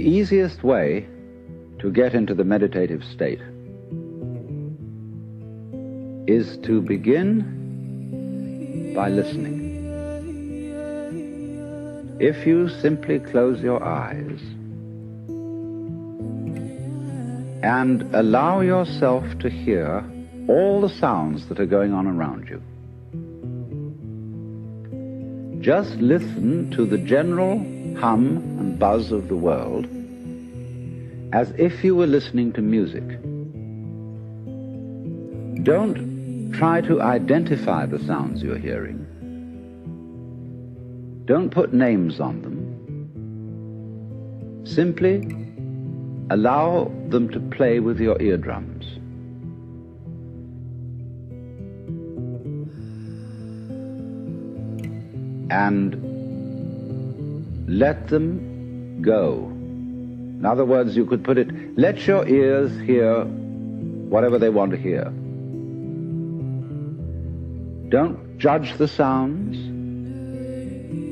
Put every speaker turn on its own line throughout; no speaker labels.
easiest way to get into the meditative state is to begin by listening. If you simply close your eyes and allow yourself to hear all the sounds that are going on around you, just listen to the general hum and buzz of the world as if you were listening to music. Don't try to identify the sounds you're hearing. Don't put names on them. Simply allow them to play with your eardrums. And let them go. In other words, you could put it, let your ears hear whatever they want to hear. Don't judge the sounds.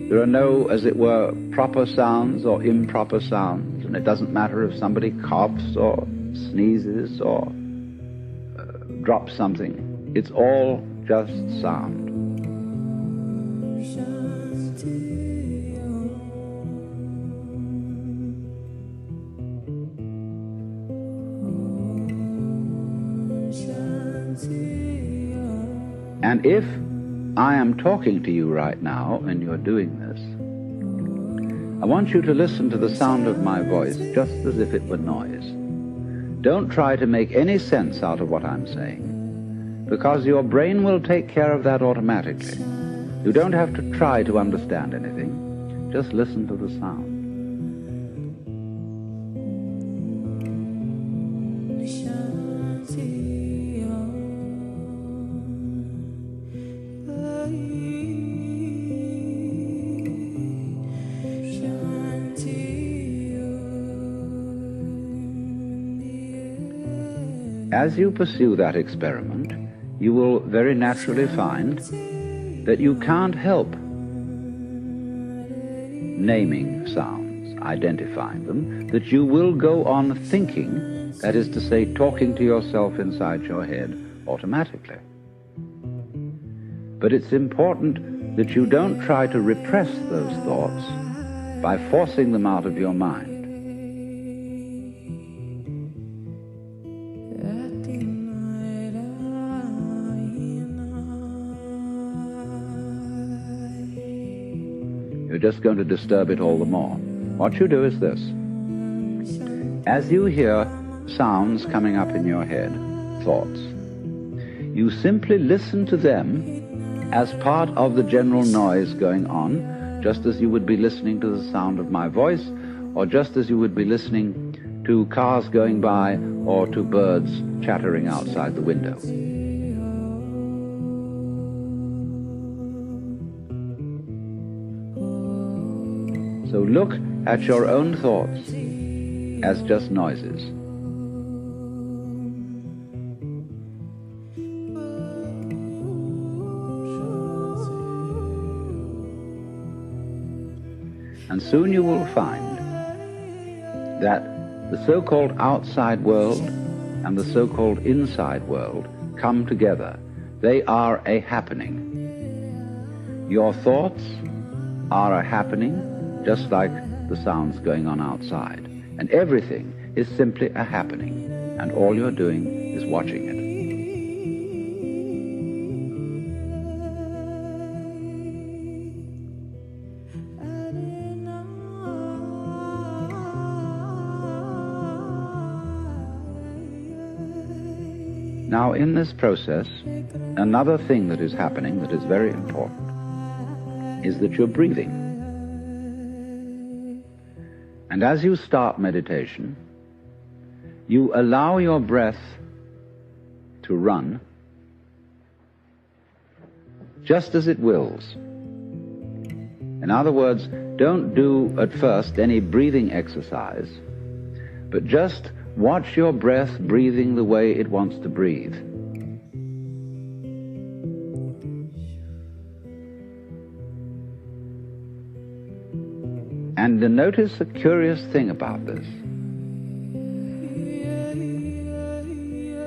There are no, as it were, proper sounds or improper sounds, and it doesn't matter if somebody coughs or sneezes or drops something. It's all just sound. And if I am talking to you right now and you're doing this, I want you to listen to the sound of my voice just as if it were noise. Don't try to make any sense out of what I'm saying, because your brain will take care of that automatically. You don't have to try to understand anything. Just listen to the sound. As you pursue that experiment, you will very naturally find that you can't help naming sounds, identifying them, that you will go on thinking, that is to say, talking to yourself inside your head automatically. But it's important that you don't try to repress those thoughts by forcing them out of your mind. You're just going to disturb it all the more. What you do is this. As you hear sounds coming up in your head, thoughts, you simply listen to them as part of the general noise going on, just as you would be listening to the sound of my voice, or just as you would be listening to cars going by or to birds chattering outside the window. So look at your own thoughts as just noises. And soon you will find that the so-called outside world and the so-called inside world come together. They are a happening. Your thoughts are a happening, just like the sounds going on outside. And everything is simply a happening, and all you're doing is watching it. Now, in this process, another thing that is happening that is very important is that you're breathing. And as you start meditation, you allow your breath to run just as it wills. In other words, don't do at first any breathing exercise, but just watch your breath breathing the way it wants to breathe. And to notice a curious thing about this.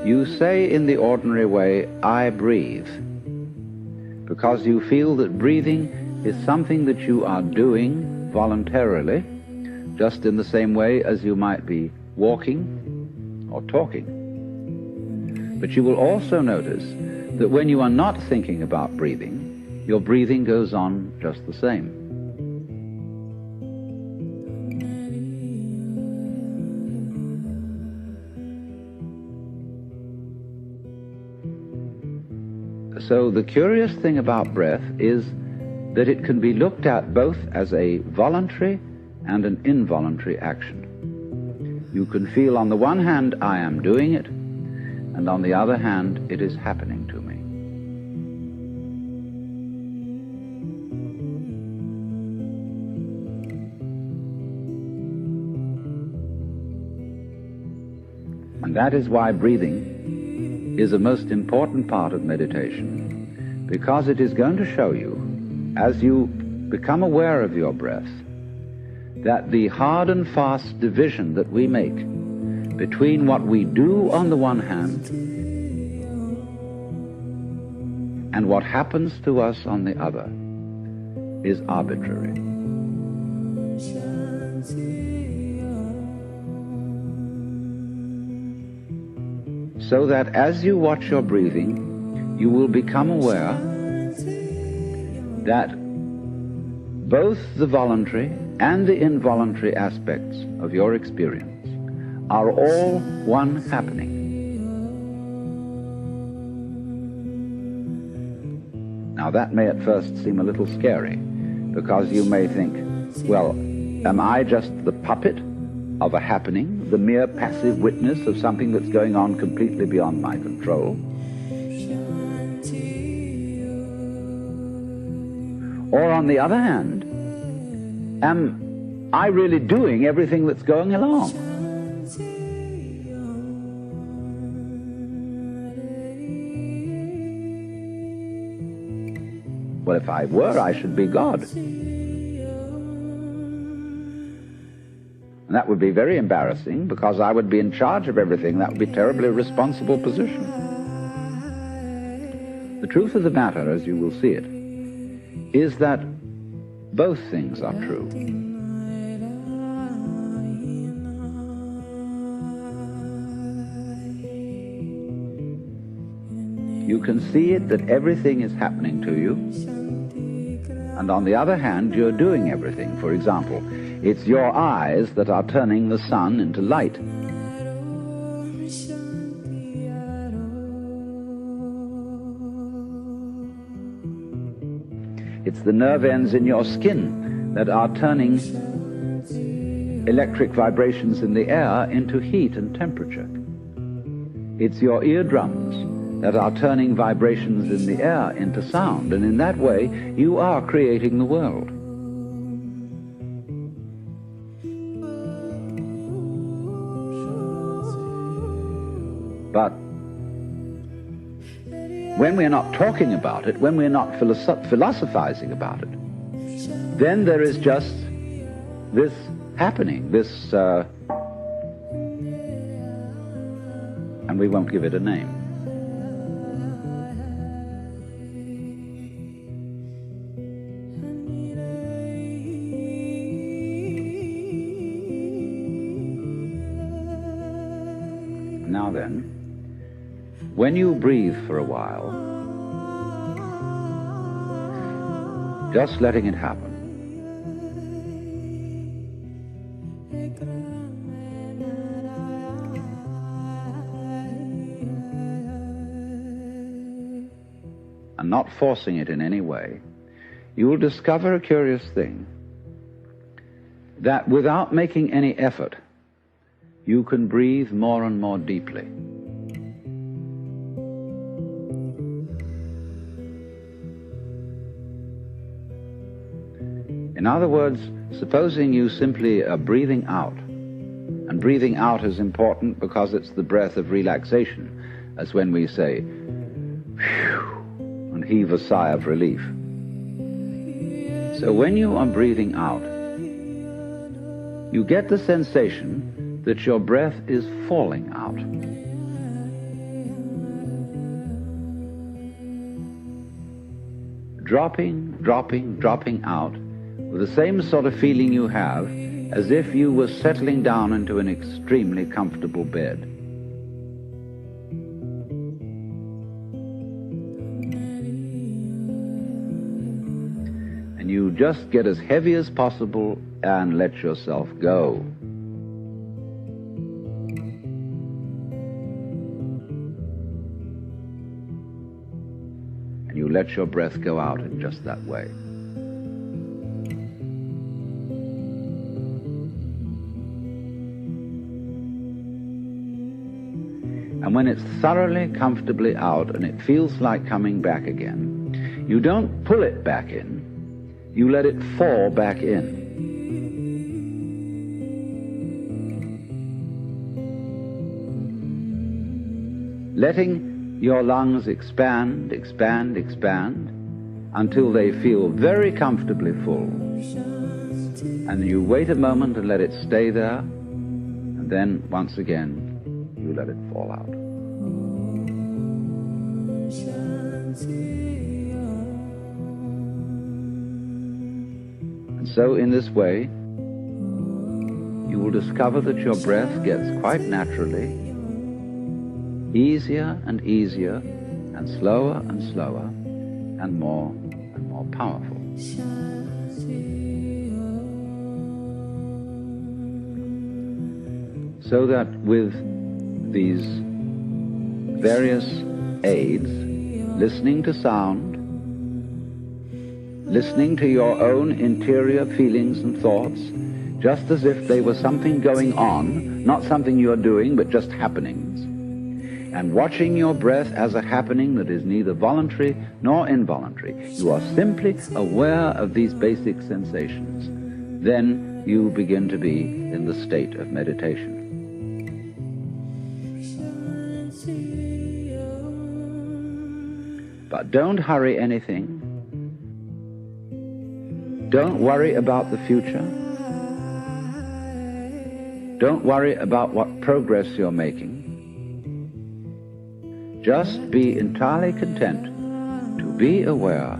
You say in the ordinary way, I breathe, because you feel that breathing is something that you are doing voluntarily, just in the same way as you might be walking or talking. But you will also notice that when you are not thinking about breathing, your breathing goes on just the same. So the curious thing about breath is that it can be looked at both as a voluntary and an involuntary action. You can feel on the one hand, I am doing it, and on the other hand, it is happening to me. And that is why breathing is a most important part of meditation, because it is going to show you, as you become aware of your breath, that the hard and fast division that we make between what we do on the one hand and what happens to us on the other is arbitrary. So that as you watch your breathing, you will become aware that both the voluntary and the involuntary aspects of your experience are all one happening. Now that may at first seem a little scary, because you may think, well, am I just the puppet of a happening, the mere passive witness of something that's going on completely beyond my control? Or on the other hand, am I really doing everything that's going along? Well, if I were, I should be God. And that would be very embarrassing, because I would be in charge of everything. That would be a terribly responsible position. The truth of the matter, as you will see it, is that both things are true. You can see it that everything is happening to you, and on the other hand, you're doing everything. For example, it's your eyes that are turning the sun into light. It's the nerve ends in your skin that are turning electric vibrations in the air into heat and temperature. It's your eardrums that are turning vibrations in the air into sound, and in that way you are creating the world. But when we're not talking about it, when we're not philosophizing about it, then there is just this happening, this, and we won't give it a name. Now then, when you breathe for a while, just letting it happen, and not forcing it in any way, you will discover a curious thing, that without making any effort, you can breathe more and more deeply. In other words, supposing you simply are breathing out, and breathing out is important because it's the breath of relaxation, as when we say, phew, and heave a sigh of relief. So when you are breathing out, you get the sensation that your breath is falling out. Dropping, dropping, dropping out with the same sort of feeling you have as if you were settling down into an extremely comfortable bed. And you just get as heavy as possible and let yourself go. And you let your breath go out in just that way. And when it's thoroughly, comfortably out and it feels like coming back again, you don't pull it back in, you let it fall back in. Letting your lungs expand, expand, expand until they feel very comfortably full. And you wait a moment and let it stay there, and then once again you let it fall out. And so in this way, you will discover that your breath gets quite naturally easier and easier and slower and more powerful. So that with these various aids, listening to sound, listening to your own interior feelings and thoughts, just as if they were something going on, not something you're doing, but just happenings, and watching your breath as a happening that is neither voluntary nor involuntary. You are simply aware of these basic sensations. Then you begin to be in the state of meditation. But don't hurry anything. Don't worry about the future. Don't worry about what progress you're making. Just be entirely content to be aware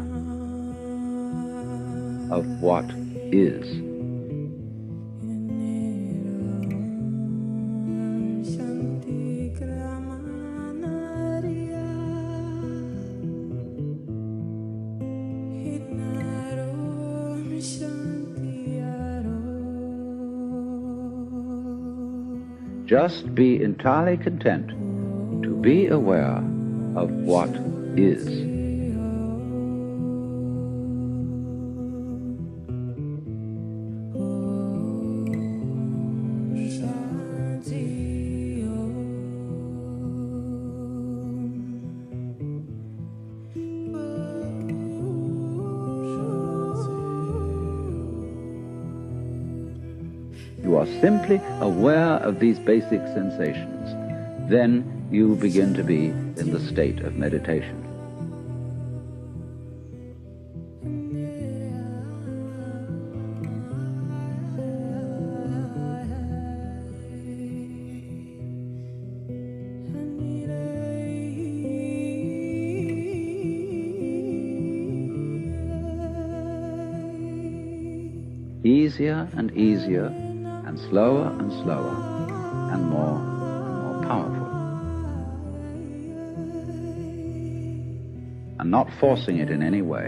of what is. Just be entirely content to be aware of what is. You are simply aware of these basic sensations. Then you begin to be in the state of meditation. Easier and easier, and slower and more powerful. And not forcing it in any way.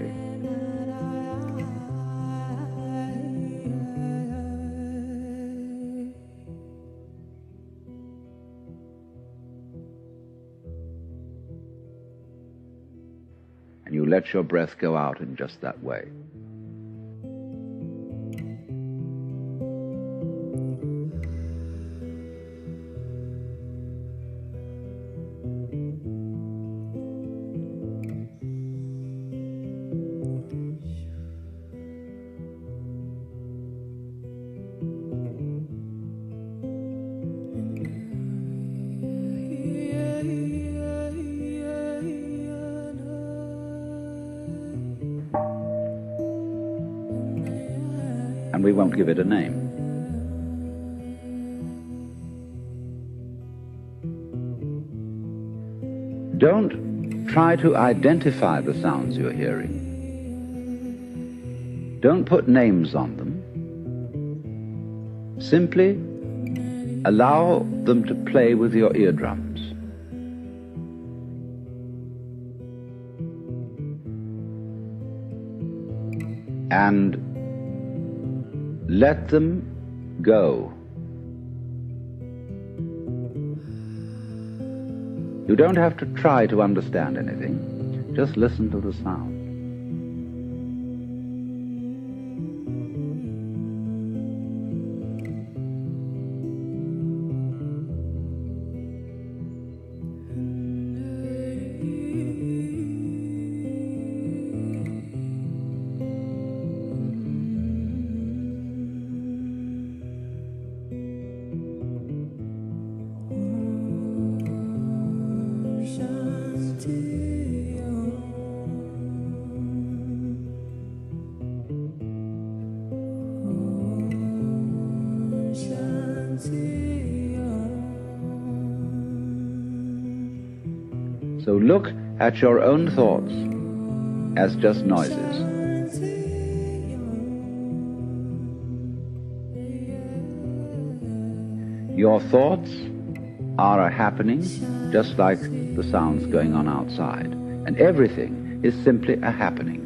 And you let your breath go out in just that way. And we won't give it a name. Don't try to identify the sounds you're hearing. Don't put names on them. Simply allow them to play with your eardrums. And let them go. You don't have to try to understand anything. Just listen to the sound. So look at your own thoughts as just noises. Your thoughts are a happening just like the sounds going on outside, and everything is simply a happening.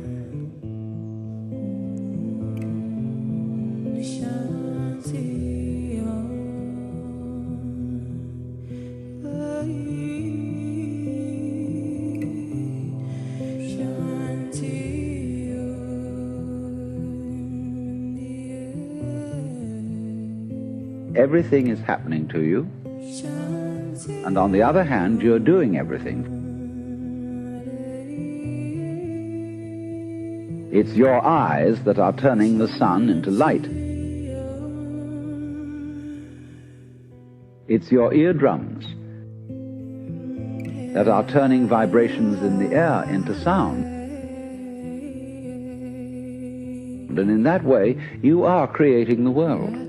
Everything is happening to you, and on the other hand, you're doing everything. It's your eyes that are turning the sun into light. It's your eardrums that are turning vibrations in the air into sound. And in that way, you are creating the world.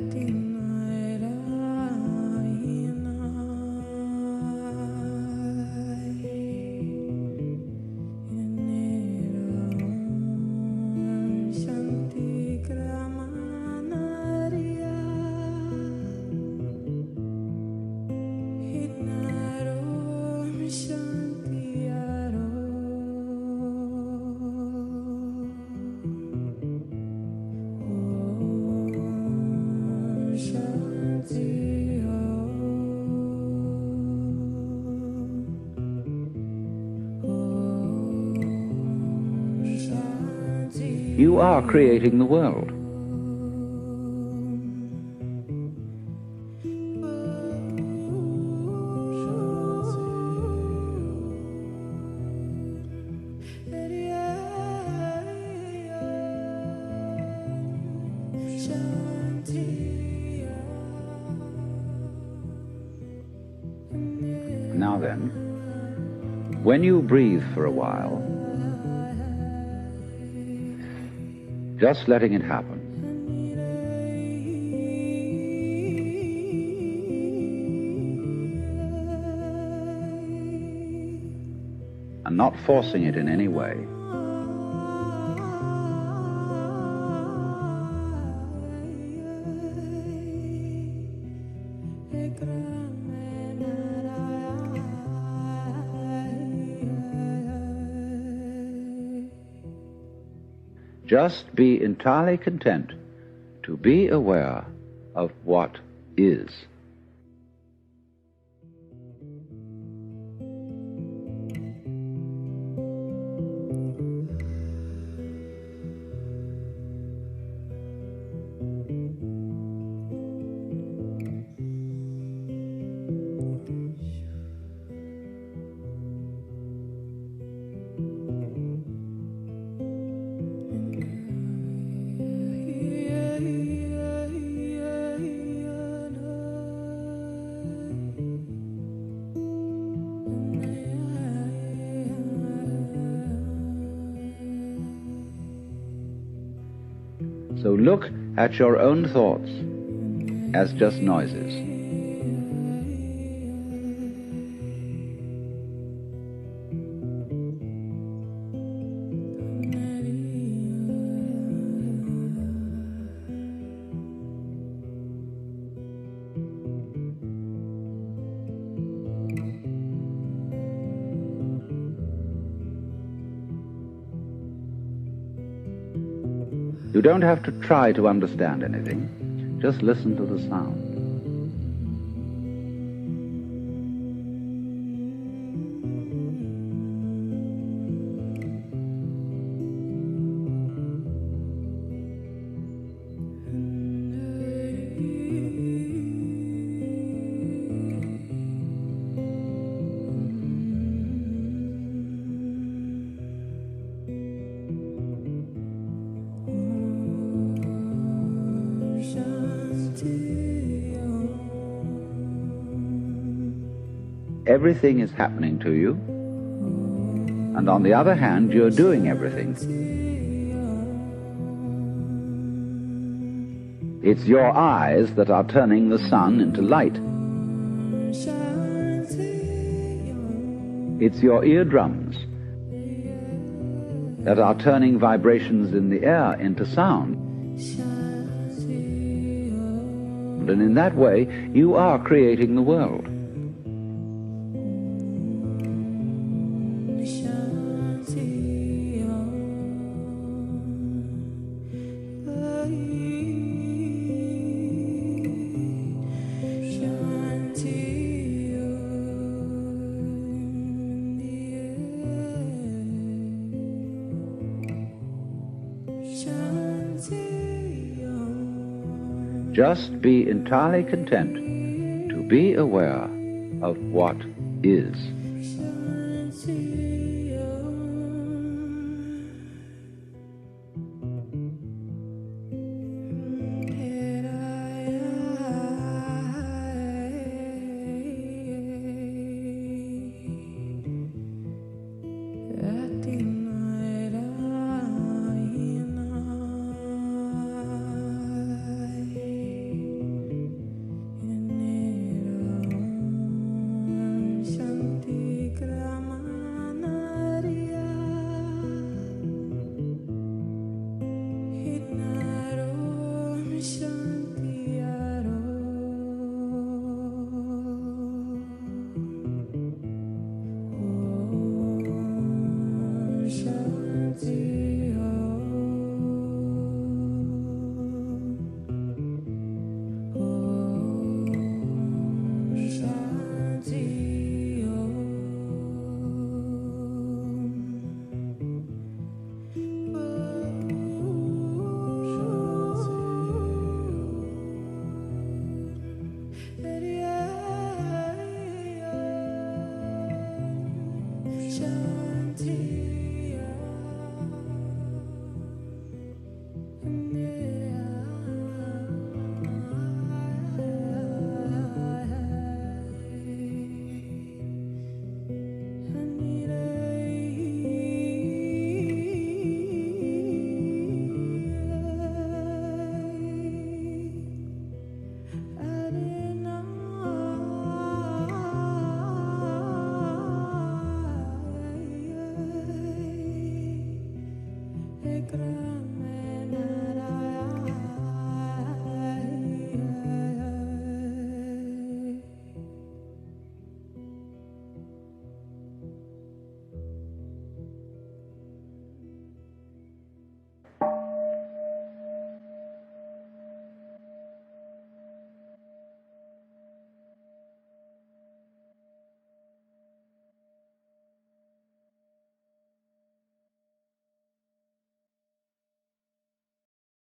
You are creating the world. Now then, when you breathe for a while, just letting it happen. And not forcing it in any way. Just be entirely content to be aware of what is. So look at your own thoughts as just noises. You don't have to try to understand anything. Just listen to the sound. Everything is happening to you, and on the other hand, you're doing everything. It's your eyes that are turning the sun into light. It's your eardrums that are turning vibrations in the air into sound. And in that way, you are creating the world. Just be entirely content to be aware of what is.